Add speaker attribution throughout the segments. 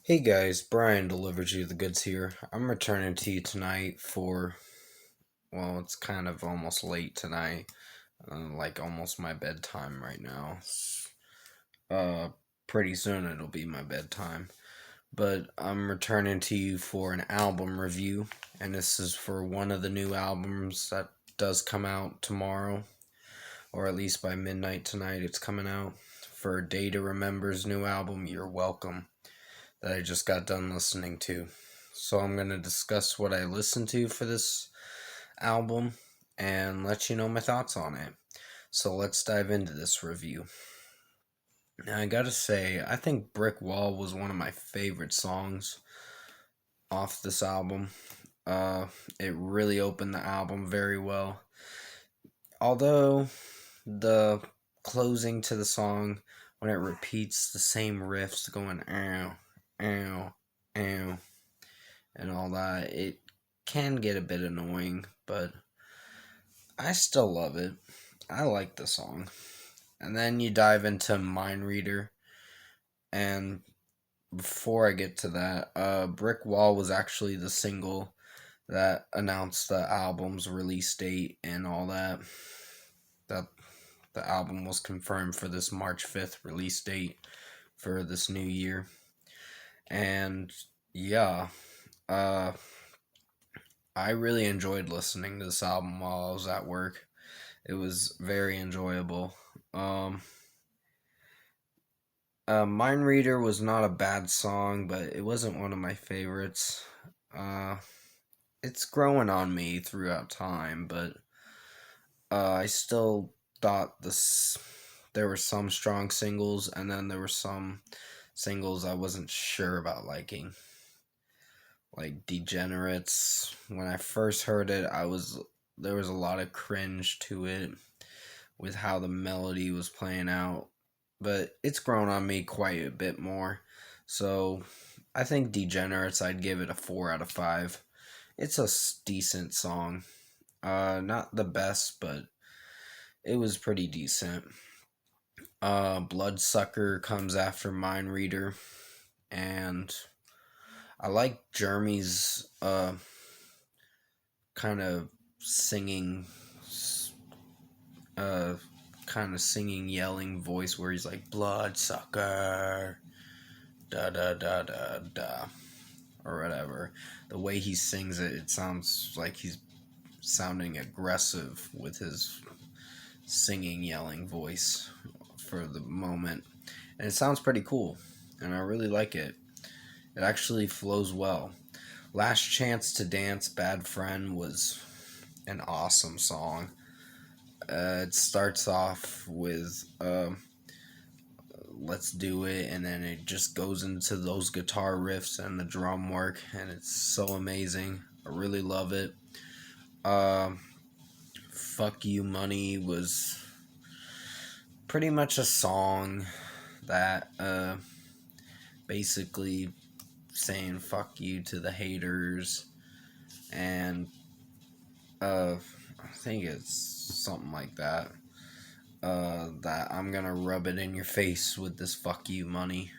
Speaker 1: Hey guys, Brian delivers you the goods here. I'm returning to you tonight for, well, it's kind of almost late tonight, like almost my bedtime right now. Uh, Pretty soon it'll be my bedtime. But I'm returning to you for an album review, and this is for one of the new albums that does come out tomorrow, or at least by midnight tonight it's coming out. For Day to Remember's new album, You're Welcome, that I just got done listening to. So I'm going to discuss what I listened to for this album and let you know my thoughts on it. So let's dive into this review. Now I gotta say, I think Brick Wall was one of my favorite songs off this album. It really opened the album very well. Although the closing to the song, when it repeats the same riffs going ow, ow, ow, and all that, it can get a bit annoying, but I still love it. I like the song. And then you dive into Mind Reader, and before I get to that, Brick Wall was actually the single that announced the album's release date and all that. That the album was confirmed for this March 5th release date for this new year. And yeah, uh, I really enjoyed listening to this album while I was at work. It was very enjoyable. Mind Reader was not a bad song, but it wasn't one of my favorites. Uh, it's growing on me throughout time, but I still thought there were some strong singles, and then there were some singles I wasn't sure about liking, like Degenerates. When I first heard it, there was a lot of cringe to it with how the melody was playing out, but it's grown on me quite a bit more. So I think Degenerates, I'd give it a 4 out of 5. It's a decent song. Not the best, but it was pretty decent. Bloodsucker comes after Mind Reader, and I like Jeremy's kind of singing uh yelling voice where he's like Bloodsucker, da da da da da, or whatever. The way he sings it, it sounds like he's sounding aggressive with his singing yelling voice for the moment, and it sounds pretty cool, and I really like it. It actually flows well. Last Chance to Dance, Bad Friend was an awesome song. It starts off with Let's Do It, and then it just goes into those guitar riffs and the drum work, and it's so amazing. I really love it. Uh, Fuck You Money was pretty much a song that basically saying fuck you to the haters, and I think it's something like that. That I'm gonna rub it in your face with this fuck you money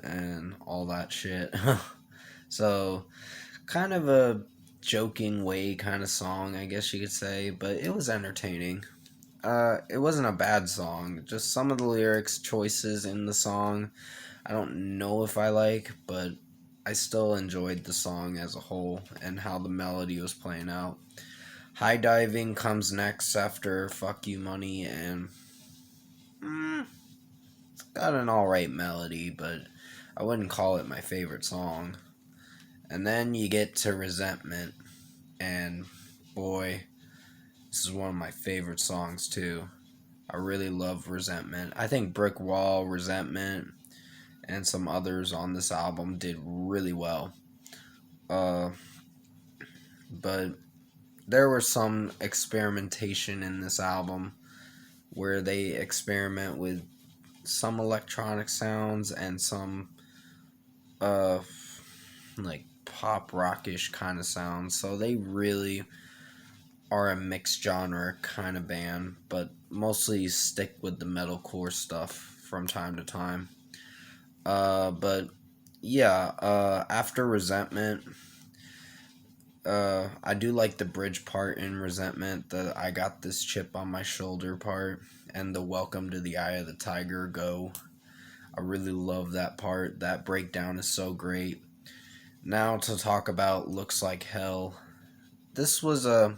Speaker 1: and all that shit. So, kind of a joking way kind of song, I guess you could say, but it was entertaining. It wasn't a bad song. Just some of the lyrics choices in the song, I don't know if I like, but I still enjoyed the song as a whole and how the melody was playing out. High Diving comes next after Fuck You Money, and it's got an alright melody, but I wouldn't call it my favorite song. And then you get to Resentment, and boy, this is one of my favorite songs too. I really love Resentment. I think Brick Wall, Resentment, and some others on this album did really well. But there was some experimentation in this album where they experiment with some electronic sounds and some uh like pop rockish kind of sounds. So they really are a mixed genre kind of band, but mostly stick with the metalcore stuff from time to time. But Yeah, after Resentment, I do like the bridge part in Resentment, the I got this chip on my shoulder part, and the Welcome to the Eye of the Tiger go. I really love that part. That breakdown is so great. Now to talk about Looks Like Hell. This was a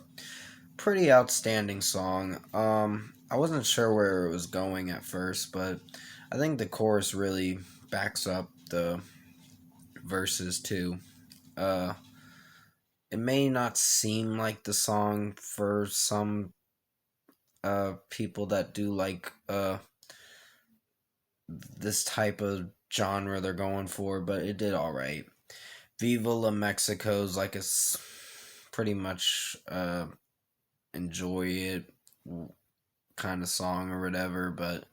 Speaker 1: pretty outstanding song. I wasn't sure where it was going at first, but I think the chorus really backs up the verses too. Uh, it may not seem like the song for some people that do like this type of genre they're going for, but it did all right. Viva La Mexico's like it's pretty much enjoy it kind of song or whatever, but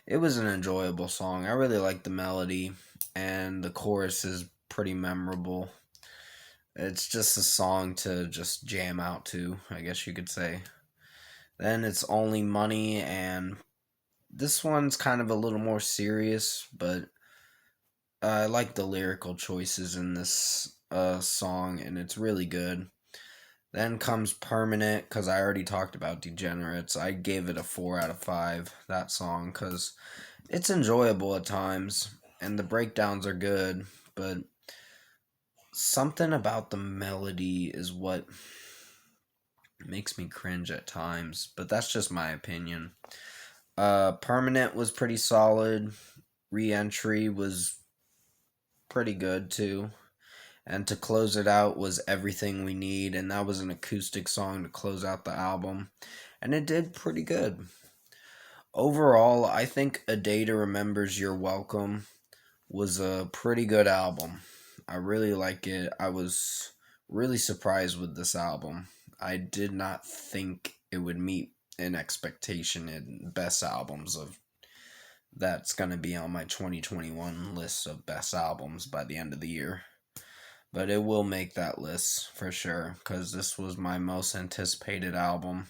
Speaker 1: it was an enjoyable song. I really like the melody, and the chorus is pretty memorable. It's just a song to just jam out to, I guess you could say. Then it's Only Money, and this one's kind of a little more serious, but I like the lyrical choices in this song, and it's really good. Then comes Permanent, because I already talked about Degenerates. I gave it a 4 out of 5, that song, because it's enjoyable at times, and the breakdowns are good, but something about the melody is what makes me cringe at times, but that's just my opinion. Permanent was pretty solid. Re-entry was pretty good too. And to close it out was Everything We Need, and that was an acoustic song to close out the album. And it did pretty good. Overall, I think A Day to Remember's You're Welcome was a pretty good album. I really like it. I was really surprised with this album. I did not think it would meet an expectation in best albums of that's going to be on my 2021 list of best albums by the end of the year. But it will make that list for sure because this was my most anticipated album.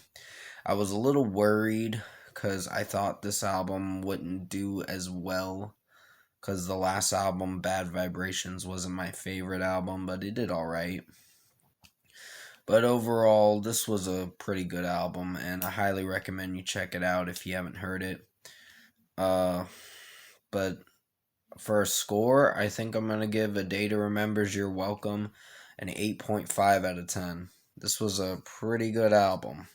Speaker 1: I was a little worried because I thought this album wouldn't do as well because the last album, Bad Vibrations, wasn't my favorite album, but it did alright. But overall, this was a pretty good album, and I highly recommend you check it out if you haven't heard it. Uh, but for a score, I think I'm gonna give A Day to Remember's You're Welcome an 8.5 out of 10. This was a pretty good album,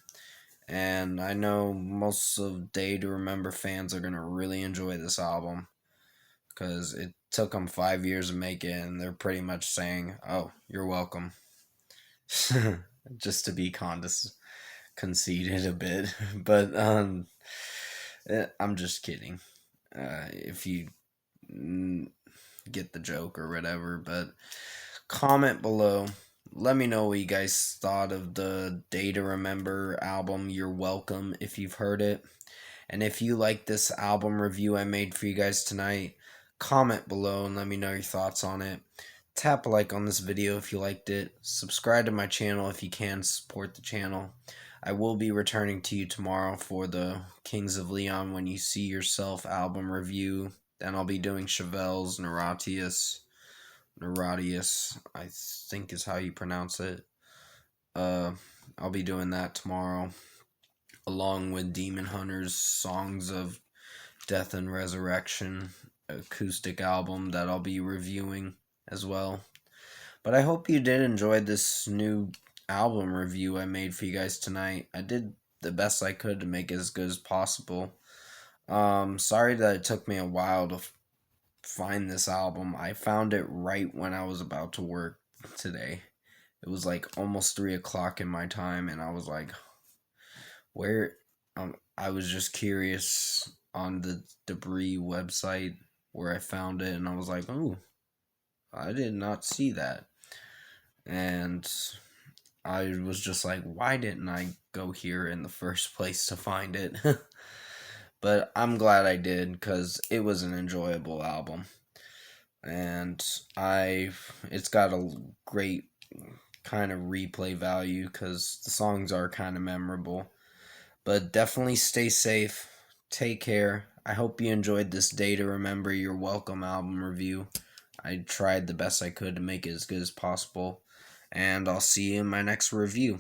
Speaker 1: and I know most of Day to Remember fans are gonna really enjoy this album because it took them 5 years to make it, and they're pretty much saying, "Oh, you're welcome," just to be conceited a bit. But I'm just kidding. If you get the joke or whatever, but comment below. Let me know what you guys thought of the Day to Remember album. You're welcome if you've heard it. And if you like this album review I made for you guys tonight, comment below and let me know your thoughts on it. Tap a like on this video if you liked it. Subscribe to my channel if you can support the channel. I will be returning to you tomorrow for the Kings of Leon When You See Yourself album review. Then I'll be doing Chevelle's Neuratius, I think is how you pronounce it. I'll be doing that tomorrow, along with Demon Hunter's Songs of Death and Resurrection acoustic album that I'll be reviewing as well. But I hope you did enjoy this new album review I made for you guys tonight. I did the best I could to make it as good as possible. Sorry that it took me a while to find this album. I found it right when I was about to work today. It was like almost 3 o'clock in my time, and I was like, where? I was just curious on the Debris website where I found it, and I was like, oh, I did not see that. And I was just like, why didn't I go here in the first place to find it? But I'm glad I did because it was an enjoyable album. And it's got a great kind of replay value because the songs are kind of memorable. But definitely stay safe. Take care. I hope you enjoyed this Day to Remember You're Welcome album review. I tried the best I could to make it as good as possible, and I'll see you in my next review.